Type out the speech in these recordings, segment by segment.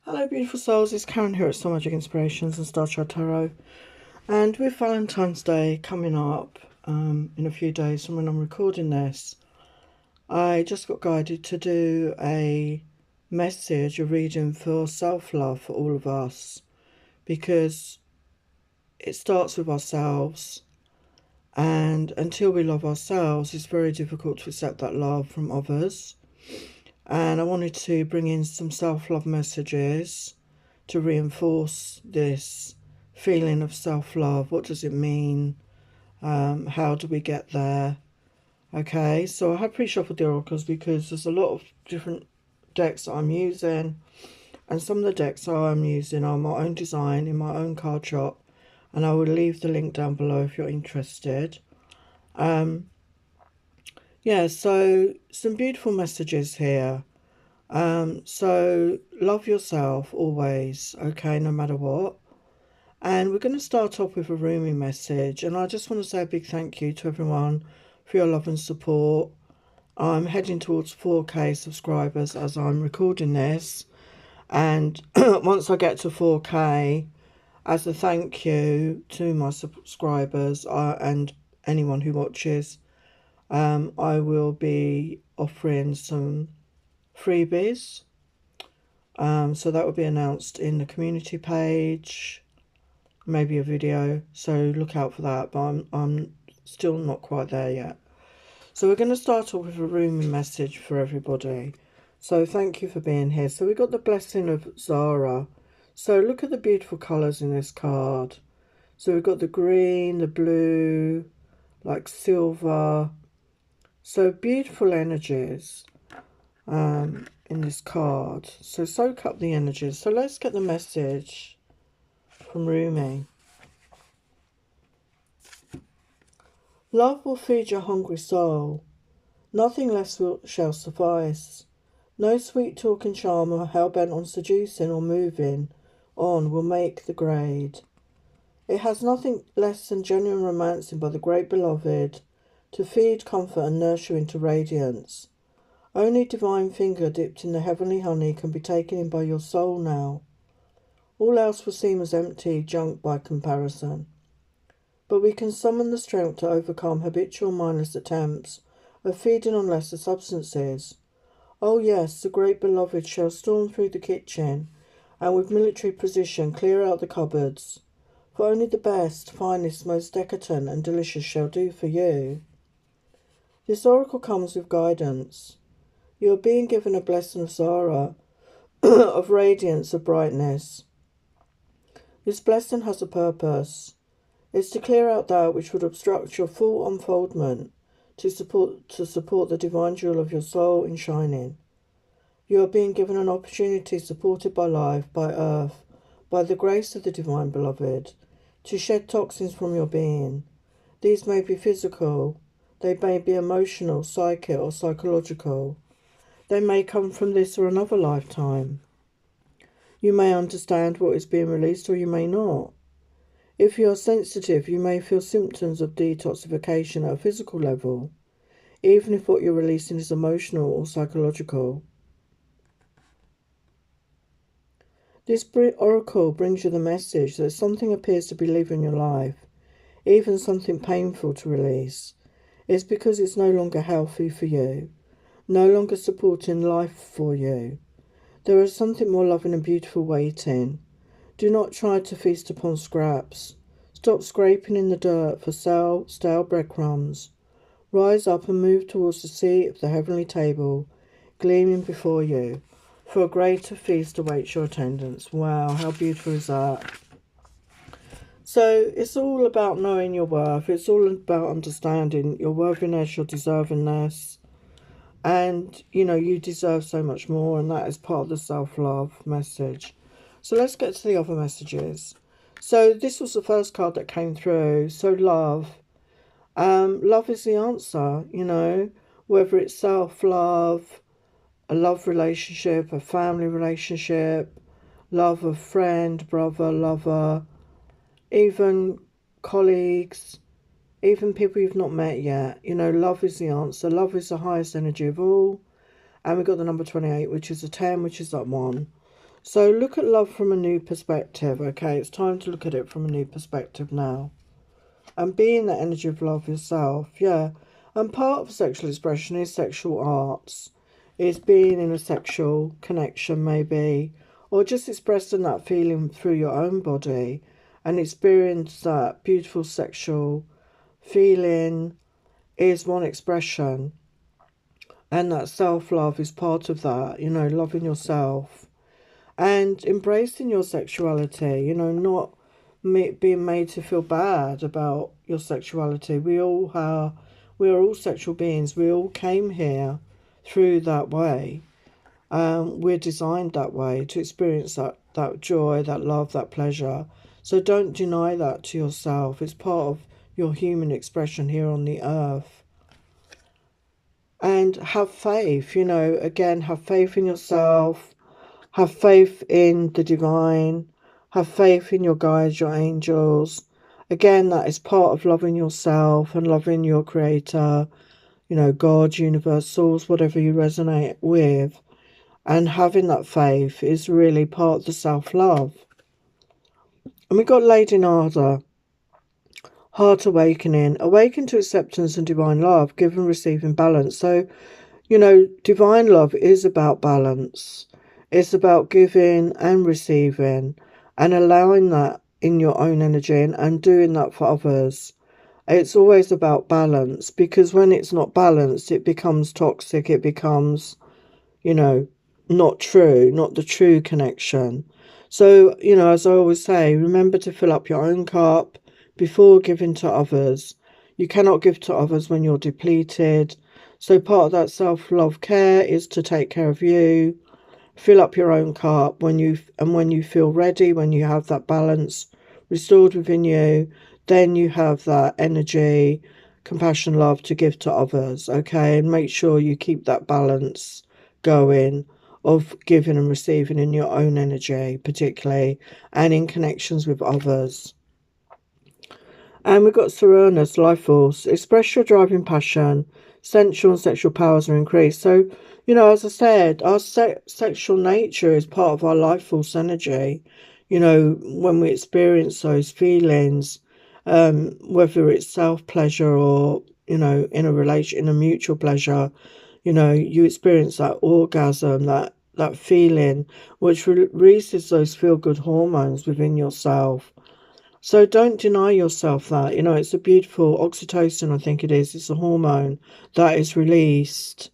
Hello beautiful souls, it's Karen here at Soul Magic Inspirations and Star Chart Tarot. And with Valentine's Day coming up in a few days from when I'm recording this, I just got guided to do a message, a reading for self-love for all of us. Because it starts with ourselves, and until we love ourselves, it's very difficult to accept that love from others. And I wanted to bring in some self-love messages to reinforce this feeling of self-love. What does it mean? How do we get there? Okay, so I have pre-shuffled the oracles because there's a lot of different decks that I'm using, and some of the decks I'm using are my own design in my own card shop, and I will leave the link down below if you're interested. Yeah, so some beautiful messages here. So love yourself always, okay, no matter what. And we're going to start off with a Rumi message, and I just want to say a big thank you to everyone for your love and support. I'm heading towards 4K subscribers as I'm recording this, and once I get to 4K, as a thank you to my subscribers and anyone who watches, I will be offering some freebies. So that will be announced in the community page, maybe a video, so look out for that, but I'm still not quite there yet. So we're going to start off with a Rumi message for everybody. So thank you for being here. So we got the blessing of Zara. So look at the beautiful colours in this card. So we've got the green, the blue, like silver. So beautiful energies in this card. So soak up the energies. So let's get the message from Rumi. Love will feed your hungry soul. Nothing less shall suffice. No sweet talking charmer hell-bent on seducing or moving on will make the grade. It has nothing less than genuine romancing by the great beloved to feed, comfort and nurse you into radiance. Only divine finger dipped in the heavenly honey can be taken in by your soul now. All else will seem as empty junk by comparison. But we can summon the strength to overcome habitual mindless attempts of feeding on lesser substances. Oh yes, the great beloved shall storm through the kitchen and with military precision clear out the cupboards. For only the best, finest, most decadent and delicious shall do for you. This oracle comes with guidance. You are being given a blessing of Zara, of radiance, of brightness. This blessing has a purpose. It's to clear out that which would obstruct your full unfoldment, to support the divine jewel of your soul in shining. You are being given an opportunity supported by life, by earth, by the grace of the divine beloved, to shed toxins from your being. These may be physical, they may be emotional, psychic or psychological. They may come from this or another lifetime. You may understand what is being released or you may not. If you are sensitive, you may feel symptoms of detoxification at a physical level, even if what you're releasing is emotional or psychological. This oracle brings you the message that something appears to be leaving your life, even something painful to release. It's because it's no longer healthy for you, no longer supporting life for you. There is something more loving and beautiful waiting. Do not try to feast upon scraps. Stop scraping in the dirt for stale breadcrumbs. Rise up and move towards the seat of the heavenly table, gleaming before you, for a greater feast awaits your attendance. Wow, how beautiful is that? So it's all about knowing your worth. It's all about understanding your worthiness, your deservingness. And, you know, you deserve so much more, and that is part of the self-love message. So let's get to the other messages. So this was the first card that came through. So love. Love is the answer, you know, whether it's self-love, a love relationship, a family relationship, love of friend, brother, lover, even colleagues, even people you've not met yet. You know, love is the answer. Love is the highest energy of all. And we got the number 28, which is a 10, which is that one. So look at love from a new perspective, okay? It's time to look at it from a new perspective now. And be in the energy of love yourself, yeah. And part of sexual expression is sexual arts. Is being in a sexual connection maybe. Or just expressing that feeling through your own body. And experience that beautiful sexual feeling is one expression. And that self-love is part of that, you know, loving yourself. And embracing your sexuality, you know, not being made to feel bad about your sexuality. We are all sexual beings. We all came here through that way. We're designed that way to experience that joy, that love, that pleasure. So don't deny that to yourself. It's part of your human expression here on the earth. And have faith, you know, again, have faith in yourself. Have faith in the divine. Have faith in your guides, your angels. Again, that is part of loving yourself and loving your creator, you know, God, universe, source, whatever you resonate with. And having that faith is really part of the self-love. And we got Lady Nada, heart awakening. Awaken to acceptance and divine love, give and receive in balance. So, you know, divine love is about balance. It's about giving and receiving and allowing that in your own energy and doing that for others. It's always about balance, because when it's not balanced, it becomes toxic. It becomes, you know, not true, not the true connection. So, you know, as I always say, remember to fill up your own cup before giving to others. You cannot give to others when you're depleted. So part of that self-love care is to take care of you. Fill up your own cup when you feel ready, when you have that balance restored within you, then you have that energy, compassion, love to give to others, okay? And make sure you keep that balance going of giving and receiving in your own energy, particularly, and in connections with others. And we've got Serenus, life force. Express your driving passion. Sensual and sexual powers are increased. So, you know, as I said, our sexual nature is part of our life force energy. You know, when we experience those feelings, whether it's self-pleasure or, you know, in a mutual pleasure, you know, you experience that orgasm, that feeling, which releases those feel-good hormones within yourself. So don't deny yourself that. You know, it's a beautiful oxytocin, I think it is. It's a hormone that is released.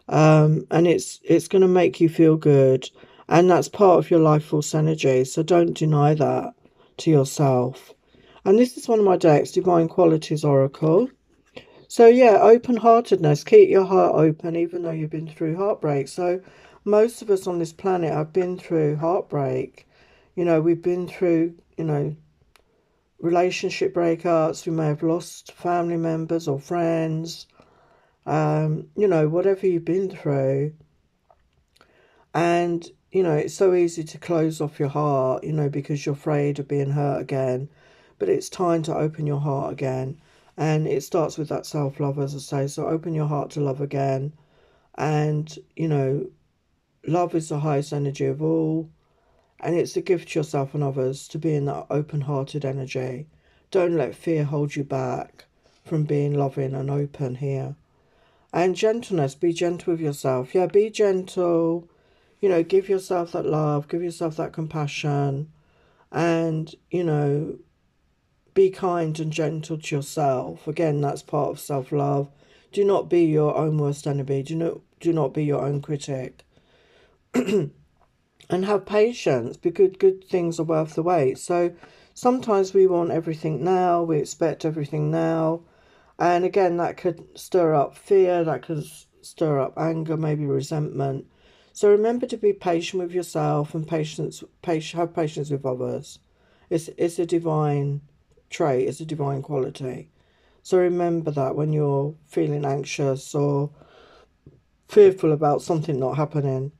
And it's going to make you feel good. And that's part of your life force energy. So don't deny that to yourself. And this is one of my decks, Divine Qualities Oracle. So yeah, open-heartedness. Keep your heart open even though you've been through heartbreak. So most of us on this planet have been through heartbreak. You know, we've been through, you know, relationship breakups. We may have lost family members or friends. You know, whatever you've been through. And, you know, it's so easy to close off your heart, you know, because you're afraid of being hurt again. But it's time to open your heart again. And it starts with that self-love, as I say. So open your heart to love again. And, you know, love is the highest energy of all. And it's a gift to yourself and others to be in that open-hearted energy. Don't let fear hold you back from being loving and open here. And gentleness, be gentle with yourself. Yeah, be gentle. You know, give yourself that love, give yourself that compassion. And, you know, be kind and gentle to yourself. Again, that's part of self-love. Do not be your own worst enemy. Do not be your own critic. And have patience, because good things are worth the wait. So sometimes we want everything now, we expect everything now. And again, that could stir up fear, that could stir up anger, maybe resentment. So remember to be patient with yourself and have patience with others. It's a divine trait, it's a divine quality. So remember that when you're feeling anxious or fearful about something not happening.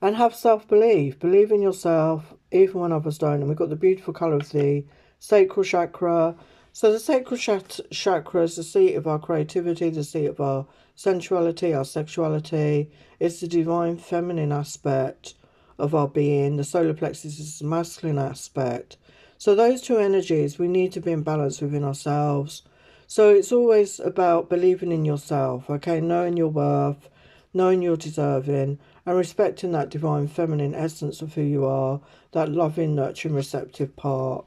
And have self-belief. Believe in yourself, even when others don't. And we've got the beautiful colour of the sacral chakra. So the sacral chakra is the seat of our creativity, the seat of our sensuality, our sexuality. It's the divine feminine aspect of our being. The solar plexus is the masculine aspect. So those two energies, we need to be in balance within ourselves. So it's always about believing in yourself, okay, knowing your worth, knowing you're deserving, and respecting that divine feminine essence of who you are, that loving, nurturing, receptive part.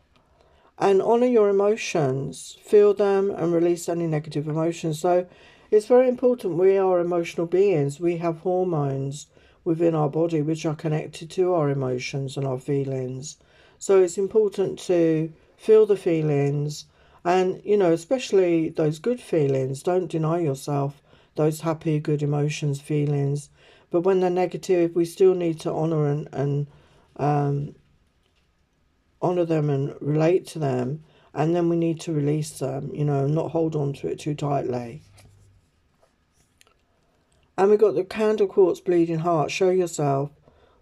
And honor your emotions, feel them and release any negative emotions. So it's very important. We are emotional beings. We have hormones within our body which are connected to our emotions and our feelings. So it's important to feel the feelings, and especially those good feelings. Don't deny yourself those happy, good emotions, feelings. But when they're negative, we still need to honor and honor them and relate to them, and then we need to release them, not hold on to it too tightly. And we've got the candle quartz bleeding heart. Show yourself.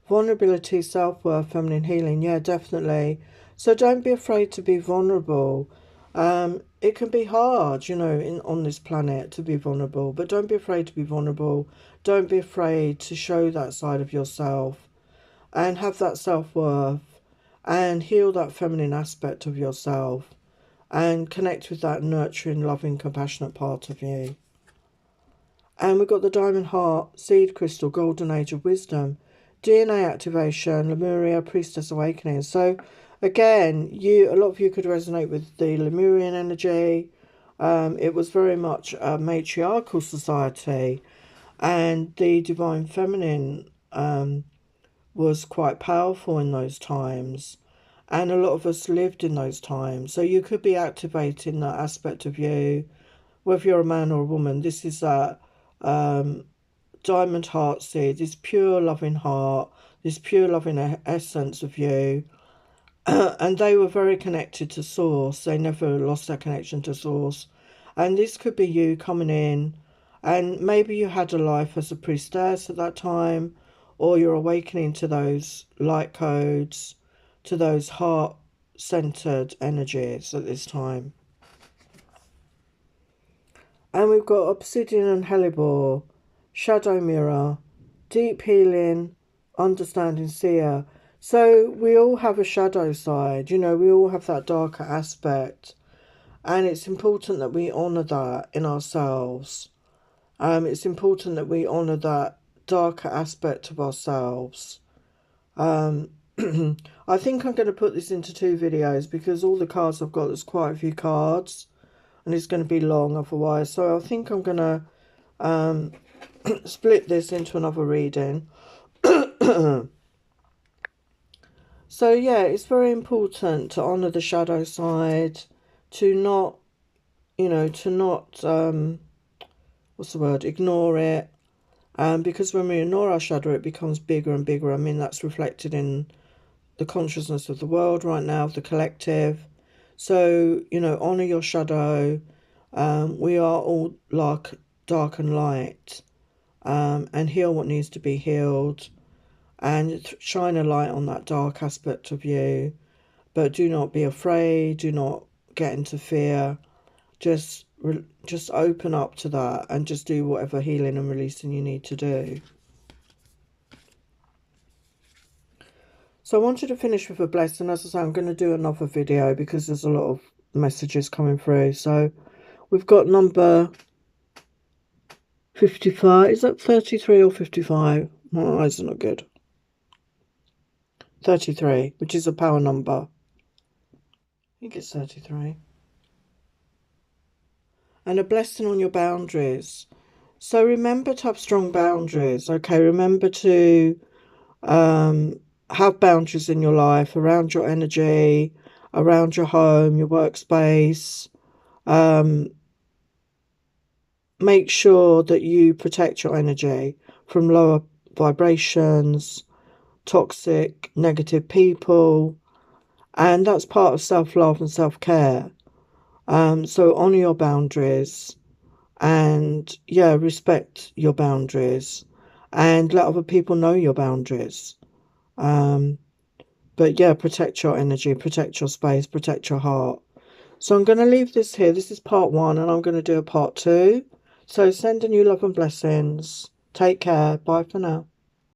Vulnerability, self-worth, feminine healing. Yeah, definitely. So don't be afraid to be vulnerable. It can be hard, on this planet to be vulnerable, but don't be afraid to be vulnerable. Don't be afraid to show that side of yourself and have that self-worth and heal that feminine aspect of yourself and connect with that nurturing, loving, compassionate part of you. And we've got the diamond heart, seed crystal, golden age of wisdom, DNA activation, Lemuria, priestess awakening. So again, a lot of you could resonate with the Lemurian energy. It was very much a matriarchal society, and the divine feminine was quite powerful in those times, and a lot of us lived in those times. So you could be activating that aspect of you, whether you're a man or a woman. This is that diamond heart seed, this pure loving heart, this pure loving essence of you. And they were very connected to source. They never lost their connection to source. And this could be you coming in, and maybe you had a life as a priestess at that time, or you're awakening to those light codes, to those heart-centered energies at this time. And we've got obsidian and hellebore, shadow mirror, deep healing, understanding seer. So we all have a shadow side, we all have that darker aspect. And it's important that we honour that in ourselves. It's important that we honour that darker aspect of ourselves. I think I'm going to put this into 2 videos because all the cards I've got, there's quite a few cards, and it's going to be long otherwise. So I think I'm going to split this into another reading. So yeah, it's very important to honour the shadow side, to not, ignore it. Because when we ignore our shadow, it becomes bigger and bigger. I mean, that's reflected in the consciousness of the world right now, of the collective. So, honour your shadow. We are all like dark and light. And heal what needs to be healed. And shine a light on that dark aspect of you. But do not be afraid. Do not get into fear. Just open up to that and just do whatever healing and releasing you need to do. So I wanted to finish with a blessing. As I say, I'm going to do another video because there's a lot of messages coming through. So we've got number 55. Is that 33 or 55? My eyes are not good. 33, which is a power number. I think it's 33. And a blessing on your boundaries. So remember to have strong boundaries, okay? Remember to have boundaries in your life, around your energy, around your home, your workspace. Make sure that you protect your energy from lower vibrations, toxic, negative people. And that's part of self-love and self-care. So honour your boundaries. And yeah, respect your boundaries and let other people know your boundaries. But yeah, protect your energy, protect your space, protect your heart. So I'm going to leave this here. This is part 1 and I'm going to do a part 2. So sending you love and blessings. Take care. Bye for now.